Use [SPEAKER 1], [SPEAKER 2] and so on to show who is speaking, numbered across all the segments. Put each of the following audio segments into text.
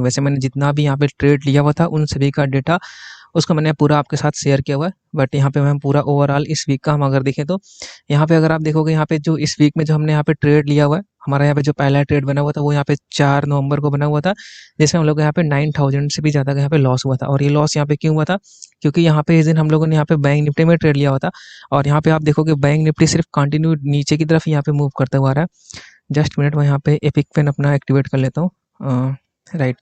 [SPEAKER 1] वैसे मैंने जितना भी यहाँ पे ट्रेड लिया हुआ था उन सभी का डेटा उसको मैंने पूरा आपके साथ शेयर किया हुआ है। बट यहाँ पे मैं पूरा ओवरऑल इस वीक का हम अगर देखें तो यहाँ पे अगर आप देखोगे यहाँ पे जो इस वीक में जो हमने यहाँ पे ट्रेड लिया हुआ है, हमारा यहाँ पे जो पहला ट्रेड बना हुआ था वो यहाँ पे 4 नवंबर को बना हुआ था, जिसमें हम लोग को यहाँ पे 9000 से भी ज़्यादा का यहाँ पे लॉस हुआ था। और ये लॉस यहाँ पे क्यों हुआ था, क्योंकि यहाँ पे इस दिन हम लोगों ने यहाँ पे बैंक निफ्टी में ट्रेड लिया हुआ था और यहाँ पे आप देखोगे बैंक निफ्टी सिर्फ कंटिन्यू नीचे की तरफ यहाँ पे मूव करते हुआ आ रहा है। जस्ट मिनट मैं यहाँ पे एपिक पेन अपना एक्टिवेट कर लेता हूँ। राइट,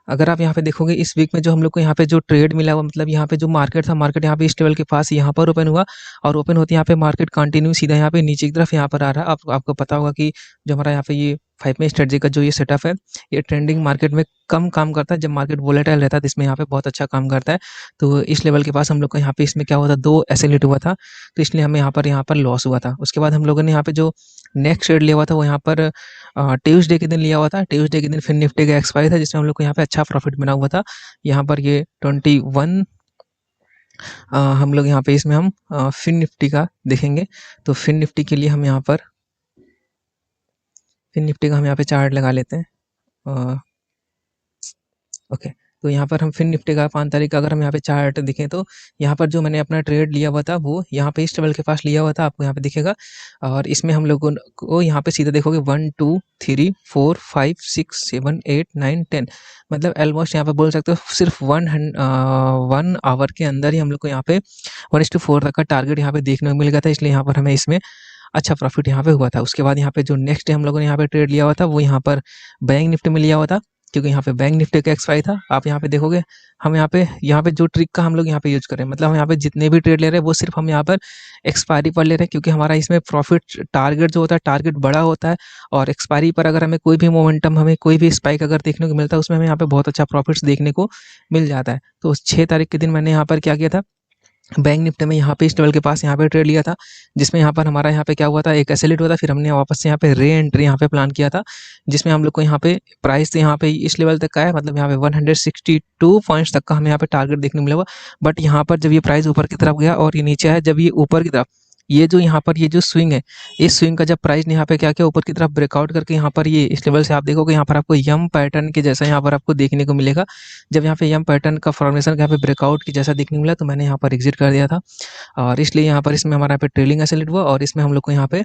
[SPEAKER 1] अगर आप यहाँ पे देखोगे इस वीक में जो हम लोग को यहाँ पे जो ट्रेड मिला हुआ, मतलब यहाँ पे जो मार्केट था, मार्केट यहाँ पे इस लेवल के पास यहाँ पर ओपन हुआ और ओपन होते यहाँ पे मार्केट कंटिन्यू सीधा यहाँ पे नीचे की तरफ यहाँ पर आ रहा है। आपको पता होगा कि जो हमारा यहाँ पे ये 5 में स्ट्रेटजी का जो ये सेटअप है, ये ट्रेंडिंग मार्केट में कम काम करता है, जब मार्केट वोलेटाइल रहता है तो इसमें यहाँ पे बहुत अच्छा काम करता है। तो इस लेवल के पास हम लोग को यहाँ पे इसमें क्या हुआ था, 2 एसेलेट हुआ था, तो इसलिए हमें यहाँ पर लॉस हुआ था। उसके बाद हम लोगों ने यहाँ पे जो नेक्स्ट ट्रेड लिया हुआ था वो यहाँ पर ट्यूसडे के दिन लिया हुआ था। ट्यूसडे के दिन फिर निफ्टी का एक्सपायरी था जिसमें हम लोग को यहाँ पे अच्छा प्रॉफिट बना हुआ था। यहाँ पर ये 21 हम लोग यहाँ पे इसमें हम फिन निफ्टी का देखेंगे। तो फिन निफ्टी के लिए हम यहाँ पर फिन निफ्टी का हम यहाँ पे चार्ट लगा लेते हैं। ओके, तो यहाँ पर हम फिन निफ्टी का 5 तारीख का अगर हम यहाँ पे चार्ट देखें तो यहाँ पर जो मैंने अपना ट्रेड लिया हुआ था वो यहाँ पे इस लेवल के पास लिया हुआ था, आपको यहाँ पे दिखेगा। और इसमें हम लोगों को यहाँ पे सीधा देखोगे 1 2 3 4 5 6 7 8 9 10, मतलब ऑलमोस्ट यहाँ पे बोल सकते हो सिर्फ 1 आवर के अंदर ही हम लोग को यहाँ पे 1:4 तक का टारगेट यहाँ पे देखने को मिल गया था, इसलिए यहाँ पर हमें इसमें अच्छा प्रॉफिट यहाँ पे हुआ था। उसके बाद यहाँ पे जो नेक्स्ट डे हम लोगों ने यहाँ पे ट्रेड लिया हुआ था वो यहाँ पर बैंक निफ्टी में लिया हुआ था, क्योंकि यहाँ पे बैंक निफ्टी का एक्सपायरी था। आप यहाँ पे देखोगे हम यहाँ पे जो ट्रिक का हम लोग यहाँ पे यूज करें, मतलब हम यहाँ पे जितने भी ट्रेड ले रहे हैं वो सिर्फ हम यहाँ पर एक्सपायरी पर ले रहे हैं, क्योंकि हमारा इसमें प्रॉफिट टारगेट जो होता है टारगेट बड़ा होता है। और एक्सपायरी पर अगर हमें कोई भी मोमेंटम, हमें कोई भी स्पाइक अगर देखने को मिलता है उसमें हमें यहाँ पे बहुत अच्छा प्रॉफिट्स देखने को मिल जाता है। तो 6 तारीख के दिन मैंने यहाँ पर क्या किया था, बैंक निफ्टी में यहाँ पे इस लेवल के पास यहाँ पे ट्रेड लिया था, जिसमें यहाँ पर हमारा यहाँ पे क्या हुआ था, एक एसेलेट हुआ था। फिर हमने वापस से यहाँ पे री एंट्री यहाँ पे प्लान किया था, जिसमें हम लोग को यहाँ पे प्राइस तो यहाँ पे इस लेवल तक का है, मतलब यहाँ पे 162 पॉइंट्स तक का हमें यहाँ पे टारगेट देखने को मिला हुआ। बट यहाँ पर जब ये प्राइस ऊपर की तरफ गया और ये नीचे है, जब ये ऊपर की तरफ ये जो यहाँ पर ये जो स्विंग है, इस स्विंग का जब प्राइस ने यहाँ पे क्या किया, ऊपर की तरफ ब्रेकआउट करके यहाँ पर ये इस लेवल से आप देखोगे यहाँ पर आपको यम पैटर्न के जैसा यहाँ पर आपको देखने को मिलेगा। जब यहाँ पे यम पैटर्न का फॉर्मेशन यहाँ पे ब्रेकआउट की जैसा देखने को मिला तो मैंने यहाँ पर एग्जिट कर दिया था। और इसलिए यहाँ पर इसमें हमारा यहाँ पे ट्रेलिंग एसेलेट हुआ और इसमें हम लोग को यहाँ पे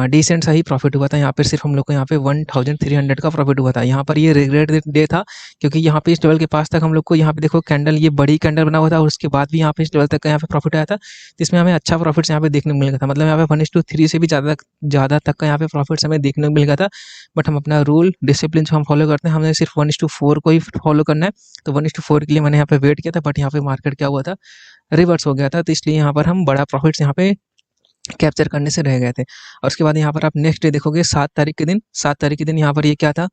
[SPEAKER 1] डिसेंट सा ही प्रॉफिट हुआ था। यहाँ पे सिर्फ हम लोग को यहाँ पे 1300 का प्रॉफिट हुआ था। यहाँ पर ये रिग्रेट डे था, क्योंकि यहाँ पे इस लेवल के पास तक हम लोग को यहाँ पे देखो कैंडल, ये बड़ी कैंडल बना हुआ था और उसके बाद भी यहाँ पे इस लेवल तक का यहाँ पे प्रॉफिट आया था, जिसमें हमें अच्छा प्रॉफिट यहाँ पे देखने को मिल गया था। मतलब यहाँ पे 1:3 से भी ज़्यादा तक का यहाँ पे प्रॉफिट्स हमें देखने को मिल गया था। बट हम अपना रूल डिसिप्लिन जो हम फॉलो करते हैं, हमें सिर्फ 1:4 को ही फॉलो करना है। तो 1:4 के लिए मैंने यहाँ पे वेट किया था, बट यहाँ पे मार्केट क्या हुआ था, रिवर्स हो गया था, तो इसलिए यहाँ पर हम बड़ा प्रॉफिट्स यहाँ पे कैप्चर करने से रह गए थे। और उसके बाद यहाँ पर आप नेक्स्ट डे देखोगे 7 तारीख के दिन, 7 तारीख के दिन यहाँ पर ये क्या था,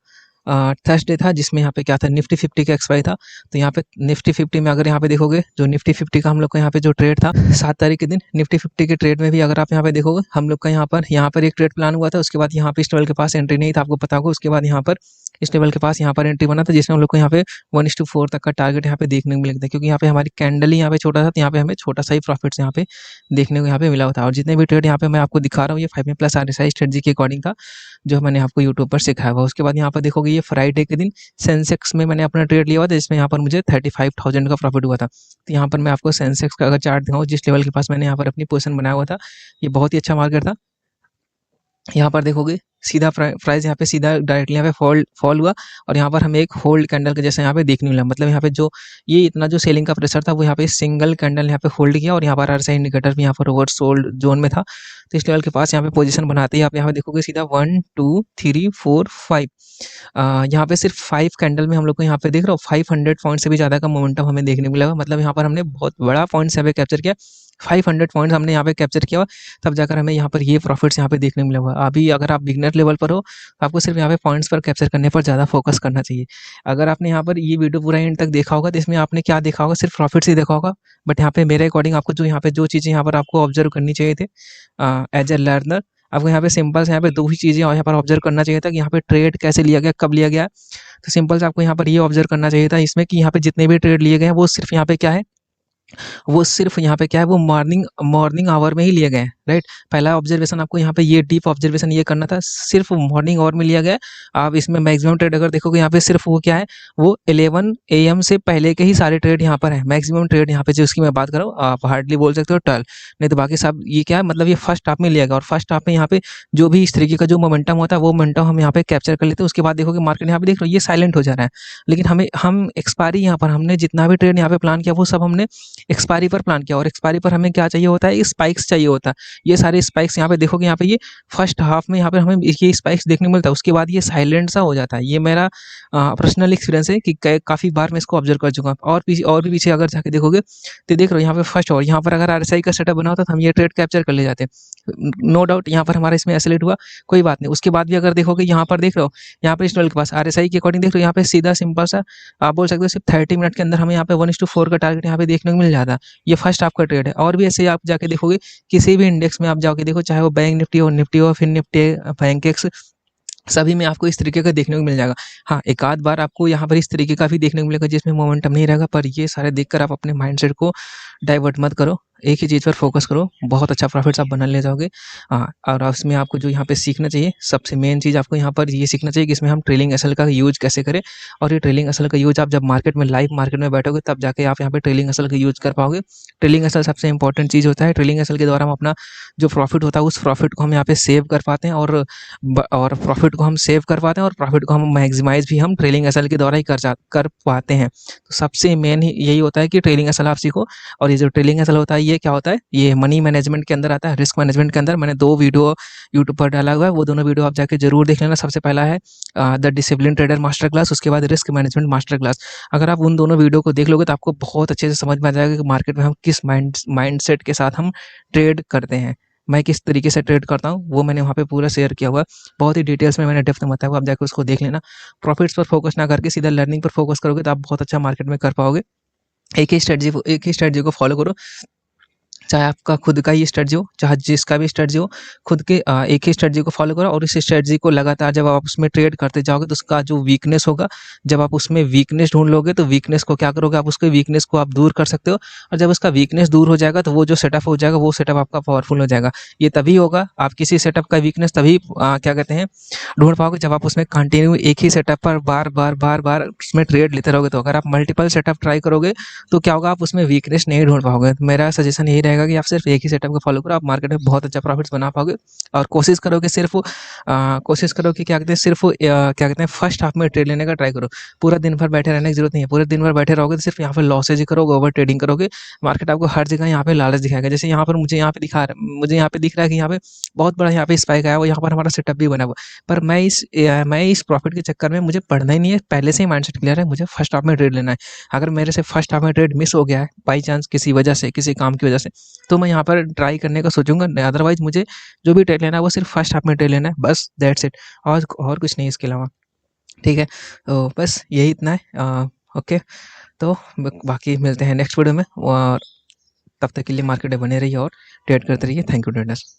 [SPEAKER 1] थर्सडे था, जिसमें यहाँ पे क्या था, निफ्टी 50 का एक्सपायरी था। तो यहाँ पे निफ्टी 50 में अगर यहाँ पे देखोगे, जो निफ्टी 50 का हम लोग का यहाँ पे जो ट्रेड था 7 तारीख के दिन, निफ्टी 50 के ट्रेड में भी अगर आप यहाँ पे देखोगे हम लोग का यहाँ पर एक ट्रेड प्लान हुआ था। उसके बाद यहाँ पे इस लेवल के पास एंट्री नहीं था, आपको पता होगा। उसके बाद यहाँ पर इस लेवल के पास यहाँ पर एंट्री बना था, जिसमें हम लोग को यहाँ पे 1:4 तक का टारगेट यहाँ पे देखने को मिल गया था, क्योंकि यहाँ पे हमारी कैंडल ही यहाँ पे छोटा था, तो यहाँ पे हमें छोटा सा ही प्रॉफिट्स यहाँ पे देखने को यहाँ पे मिला हुआ था। और जितने भी ट्रेड यहाँ पे मैं आपको दिखा रहा हूँ ये 5 में प्लस RSI स्ट्रेटजी के अकॉर्डिंग था, जो मैंने आपको यूट्यूब पर सिखाया हुआ। उसके बाद यहाँ पर देखोगे ये फ्राइडे के दिन सेंसेक्स में मैंने अपना ट्रेड लिया हुआ था, जिसमें यहाँ पर मुझे 35,000 का प्रॉफिट हुआ था। तो यहाँ पर मैं आपको सेंसेक्स का अगर चार्ट दिखाऊँ, जिस लेवल के पास मैंने यहाँ पर अपनी पोजीशन बनाया हुआ था, ये बहुत ही अच्छा मार्केट था। यहाँ पर देखोगे सीधा प्राइस यहाँ पे सीधा डायरेक्टली यहाँ पे फॉल हुआ और यहाँ पर हमें एक होल्ड कैंडल के जैसा यहाँ पे देखने मिला। मतलब यहाँ पे जो ये इतना जो सेलिंग का प्रेशर था वो यहाँ पे सिंगल कैंडल यहाँ पे होल्ड किया और यहाँ पर RSI इंडिकेटर भी यहाँ पर ओवर सोल्ड जोन में था। तो इस लेवल के पास यहाँ पे पोजीशन बनाते ही आप यहाँ पे देखोगे सीधा 1 2 3 4 5 यहाँ पे सिर्फ 5 कैंडल में हम लोग को यहाँ पे देख रहे हो 500 पॉइंट से भी ज़्यादा का मोमेंटम हमें देखने मिला। मतलब यहाँ पर हमने बहुत बड़ा पॉइंट यहाँ पे कैप्चर किया, 500 पॉइंट्स हमने यहाँ पे कैप्चर किया, तब जाकर हमें यहाँ पर ये प्रॉफिट्स यहाँ पे देखने मिला हुआ। अभी अगर आप बिगनर लेवल पर हो तो आपको सिर्फ यहाँ पे पॉइंट्स पर कैप्चर करने पर ज़्यादा फोकस करना चाहिए। अगर आपने यहाँ पर ये वीडियो पूरा एंड तक देखा होगा तो इसमें आपने क्या देखा होगा, सिर्फ प्रॉफिट्स ही देखा होगा। बट यहाँ पे मेरे अकॉर्डिंग आपको जो चीज़ें यहाँ पर आपको ऑब्जर्व करनी चाहिए थे एज ए लर्नर, आपको यहाँ पे सिंपल से यहाँ पे 2 ही चीज़ें यहाँ पर ऑब्जर्व करना चाहिए था कि यहाँ पे ट्रेड कैसे लिया गया, कब लिया गया। तो सिंपल से आपको यहाँ पर ये ऑब्जर्व करना चाहिए था इसमें कि यहाँ पे जितने भी ट्रेड लिए गए हैं वो सिर्फ यहाँ पे क्या है, वो सिर्फ यहाँ पे क्या है, वो मॉर्निंग आवर में ही लिए गए हैं। राइट। पहला ऑब्जर्वेशन आपको यहाँ पे ये डीप ऑब्जर्वेशन ये करना था, सिर्फ मॉर्निंग आवर में लिया गया है। आप इसमें मैक्सिमम ट्रेड अगर देखोगे यहाँ पे सिर्फ वो क्या है, वो 11 AM से पहले के ही सारे ट्रेड यहाँ पर है। मैक्सिमम ट्रेड यहाँ पे जो उसकी मैं बात कर रहा हूँ, आप हार्डली बोल सकते हो 12, नहीं तो बाकी सब ये क्या है, मतलब ये फर्स्ट हाफ में लिया गया, और फर्स्ट हाफ में यहाँ पे जो भी इस तरीके का जो मोमेंटम होता है वो मोमेंटम हम यहाँ पे कैप्चर कर लेते हैं। उसके बाद देखोगे मार्केट यहाँ पे देख रहे हो ये साइलेंट हो जा रहा है, लेकिन हम एक्सपायरी यहाँ पर हमने जितना भी ट्रेड यहाँ पे प्लान किया वो सब हमने एक्सपायरी पर प्लान किया, और एक्सपायरी पर हमें क्या चाहिए होता है, स्पाइक्स चाहिए होता है। ये सारे स्पाइक्स यहाँ पे देखोगे, यहाँ पे ये फर्स्ट हाफ में यहाँ पे हमें ये स्पाइक्स देखने को मिलता है, उसके बाद ये साइलेंट सा हो जाता है। ये मेरा पर्सनल एक्सपीरियंस है कि काफ़ी बार मैं इसको ऑब्जर्व कर चुका हूँ। और भी पीछे अगर जाके देखोगे तो देख रहे हो यहाँ पे फर्स्ट, और यहाँ पर अगर RSI का सेटअप बना होता तो हम ये ट्रेड कैप्चर कर ले जाते। नो डाउट यहाँ पर हमारा इसमें एसलेट हुआ, कोई बात नहीं। उसके बाद भी अगर देखोगे यहाँ पर देख रहे हो, यहाँ पर इस लेवल के पास RSI के अकॉर्डिंग देख रहे हो, यहाँ पे सीधा सिंपल सा आप बोल सकते हो सिर्फ 30 मिनट के अंदर हमें यहाँ पे 1:4 का टारगेट यहाँ पे देखने को मिल जाता है। ये फर्स्ट आपका ट्रेड है। और भी ऐसे आप जाके देखोगे किसी भी इंडेक्स में आप जाके देखो, चाहे वो बैंक निफ्टी हो फिर निफ्टी, बैंकेक्स, सभी में आपको इस तरीके का देखने को मिल जाएगा। हाँ, एक आध बार आपको यहाँ पर इस तरीके का भी देखने को मिलेगा जिसमें मोमेंटम नहीं रहेगा, पर ये सारे देखकर आप अपने माइंडसेट को डाइवर्ट मत करो, एक ही चीज़ पर फोकस करो, बहुत अच्छा प्रॉफिट्स आप बना ले जाओगे। हाँ, और उसमें आपको जो यहाँ पे सीखना चाहिए, सबसे मेन चीज़ आपको यहाँ पर ये सीखना चाहिए कि इसमें हम ट्रेलिंग एसएल का यूज़ कैसे करें। और ये ट्रेलिंग एसएल का यूज़ आप जब मार्केट में लाइव मार्केट में बैठोगे तब जाके आप यहाँ पे ट्रेलिंग एसएल का यूज़ कर पाओगे। ट्रेलिंग एसएल सबसे इंपॉर्टेंट चीज़ होता है। ट्रेलिंग एसएल के द्वारा हम अपना जो प्रॉफिट होता है उस प्रॉफिट को हम यहाँ पे सेव कर पाते हैं, और प्रॉफिट को हम सेव कर पाते हैं, और प्रॉफिट को हम मैक्सिमाइज भी हम ट्रेलिंग एसएल के द्वारा ही कर पाते हैं। तो सबसे मेन यही होता है कि ट्रेलिंग एसएल आप सीखो। और ये जो ट्रेलिंग एसएल होता है ये क्या होता है, ये मनी मैनेजमेंट के अंदर आता है, रिस्क मैनेजमेंट के अंदर। मैंने 2 वीडियो यूट्यूब पर डाला हुआ है, वो दोनों वीडियो आप जाके जरूर देख लेना। सबसे पहला है the discipline trader master class, उसके बाद रिस्क मैनेजमेंट मास्टर क्लास। अगर आप उन दोनों वीडियो को देख लोगे तो आपको बहुत अच्छे से समझ में आ जाएगा कि मार्केट में हम किस माइंडसेट के साथ हम ट्रेड करते हैं। मैं किस तरीके से ट्रेड करता हूँ वो मैंने वहाँ पे पूरा शेयर किया हुआ है, बहुत ही डिटेल्स में मैंने डेप्थ में बताया हुआ, आप जाकर उसको देख लेना। प्रॉफिट्स पर फोकस ना करके सीधा लर्निंग पर फोकस करोगे तो आप बहुत अच्छा मार्केट में कर पाओगे। एक ही स्ट्रेटजी को फॉलो करो, चाहे आपका खुद का ही स्ट्रेटजी हो, चाहे जिसका भी स्ट्रेटजी हो, खुद के एक ही स्ट्रेटजी को फॉलो करो। और इस स्ट्रेटजी को लगातार जब आप उसमें ट्रेड करते जाओगे तो उसका जो वीकनेस होगा, जब आप उसमें वीकनेस ढूंढ लोगे तो वीकनेस को क्या करोगे, आप उसके वीकनेस को आप दूर कर सकते हो। और जब उसका वीकनेस दूर हो जाएगा तो वो जो सेटअप हो जाएगा वो सेटअप आपका पावरफुल हो जाएगा। ये तभी होगा, आप किसी सेटअप का वीकनेस तभी क्या कहते हैं ढूंढ पाओगे जब आप उसमें कंटिन्यू एक ही सेटअप पर बार बार बार बार उसमें ट्रेड लेते रहोगे। तो अगर आप मल्टीपल सेटअप ट्राई करोगे तो क्या होगा, आप उसमें वीकनेस नहीं ढूंढ पाओगे। तो मेरा सजेशन यही रहेगा कि आप सिर्फ एक ही सेटअप को फॉलो करो, आप मार्केट में बहुत अच्छा प्रॉफिट्स बना पाओगे। और कोशिश करो कि क्या कहते हैं, सिर्फ क्या कहते हैं फर्स्ट हाफ में ट्रेड लेने का ट्राई करो। पूरा दिन भर बैठे रहने की जरूरत नहीं है। पूरे दिन भर बैठे रहोगे तो सिर्फ यहाँ पर लॉसेज ही करोगे, ओवर ट्रेडिंग करोगे। मार्केट आपको हर जगह यहाँ पे लालच दिखाएगा। जैसे यहाँ पर मुझे यहाँ पे दिख रहा है कि यहाँ पे बहुत बड़ा यहाँ पे स्पाइक आया हुआ, यहाँ पर हमारा सेटअप भी बना हुआ। पर मैं इस प्रॉफिट के चक्कर में मुझे पढ़ना ही नहीं है, पहले से ही माइंडसेट क्लियर है, मुझे फर्स्ट हाफ में ट्रेड लेना है। अगर मेरे से फर्स्ट हाफ में ट्रेड मिस हो गया है बाई चांस किसी वजह से, किसी काम की वजह से, तो मैं यहाँ पर ट्राई करने का सोचूंगा। अदरवाइज मुझे जो भी ट्रेड लेना है वो सिर्फ फर्स्ट हाफ में ट्रेड लेना है, बस दैट्स इट। और कुछ नहीं इसके अलावा। ठीक है, तो बस यही इतना है। ओके, तो बाकी मिलते हैं नेक्स्ट वीडियो में, और तब तक के लिए मार्केट में बने रहिए और ट्रेड करते रहिए। Thank you traders.